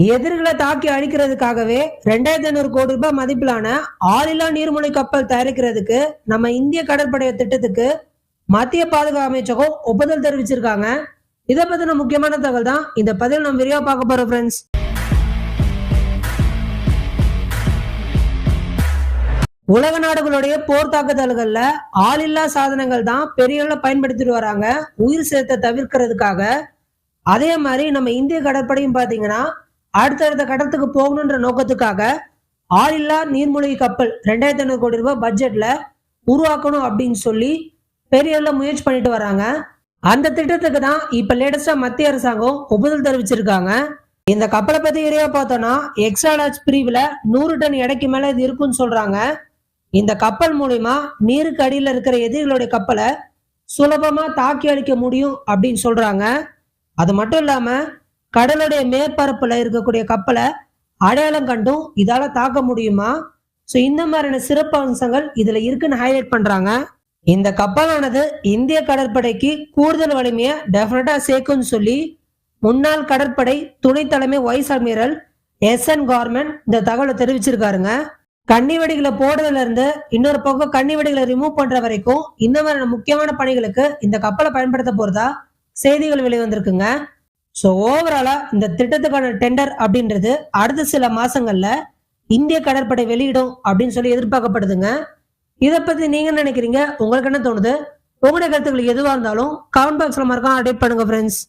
எதிரிகளை தாக்கி அழிக்கிறதுக்காகவே 2500 கோடி ரூபாய் மதிப்பிலான ஆளில்லா நீர்மூழ்கி கப்பல் தயாரிக்கிறதுக்கு நம்ம இந்திய கடற்படை திட்டத்துக்கு மத்திய பாதுகாப்பு அமைச்சகம் ஒப்புதல் தெரிவிச்சிருக்காங்க. இதை பத்தின முக்கியமான தகவல் தான் இந்த பதிவில் நம்ம விரிவா பார்க்க போறோம் ஃப்ரெண்ட்ஸ். உலக நாடுகளுடைய போர் தாக்குதல்கள்ல ஆளில்லா சாதனங்கள் தான் பெரிய அளவுல பயன்படுத்திட்டு வராங்க உயிர் சேதத்தை தவிர்க்கிறதுக்காக. அதே மாதிரி நம்ம இந்திய கடற்படையும் பாத்தீங்கன்னா அடுத்தடுத்த கடத்துக்கு போகணுன்ற நோக்கத்துக்காக ஆளில்லா நீர்மூழ்கி கப்பல் 2500 கோடி ரூபாய் பட்ஜெட்ல உருவாக்கணும் அப்படின்னு சொல்லி பெரிய அளவுல முயற்சி பண்ணிட்டு வராங்க. அந்த திட்டத்துக்கு தான் இப்ப லேட்டஸ்டா மத்திய அரசாங்கம் ஒப்புதல் தெரிவிச்சிருக்காங்க. இந்த கப்பலை பத்தி விரைவா பார்த்தோம்னா எக்ஸ்ட்ரா லார்ஜ் பிரிவுல 100 டன் எடைக்கு மேல இது இருக்குன்னு சொல்றாங்க. இந்த கப்பல் மூலியமா நீருக்கு அடியில் இருக்கிற எதிரிகளுடைய கப்பலை சுலபமா தாக்கி அழிக்க முடியும் அப்படின்னு சொல்றாங்க. அது மட்டும் இல்லாம கடலுடைய மேற்பரப்புல இருக்கக்கூடிய கப்பலை அடையாளம் கண்டும் இதால தாக்க முடியுமா? ஸோ இந்த மாதிரியான சிறப்பு அம்சங்கள் இதுல இருக்குன்னு ஹைலைட் பண்றாங்க. இந்த கப்பலானது இந்திய கடற்படைக்கு கூடுதல் வலிமையை டெஃபினட்டா சேர்க்கும்னு சொல்லி முன்னாள் கடற்படை துணை தலைமை வைஸ் அட்மிரல் SN கார்மெண்ட் இந்த தகவலை தெரிவிச்சிருக்காருங்க. கன்னி வெடிகளை போடுறதுல இருந்து இன்னொரு பக்கம் கன்னி வெடிகளை ரிமூவ் பண்ற வரைக்கும் இந்த மாதிரியான முக்கியமான பணிகளுக்கு இந்த கப்பலை பயன்படுத்த போறதா செய்திகள் வெளிவந்திருக்குங்க. ஸோ ஓவராலா இந்த திட்டத்துக்கான டெண்டர் அப்படின்றது அடுத்த சில மாசங்கள்ல இந்திய கடற்படை வெளியிடும் அப்படின்னு சொல்லி எதிர்பார்க்கப்படுதுங்க. இதை பத்தி நீங்க நினைக்கிறீங்க? உங்களுக்கு என்ன தோணுது? உங்களுடைய கருத்துக்கள் எதுவா இருந்தாலும் கமெண்ட் பாக்ஸ்ல மறக்காம அப்டேட் பண்ணுங்க ஃப்ரெண்ட்ஸ்.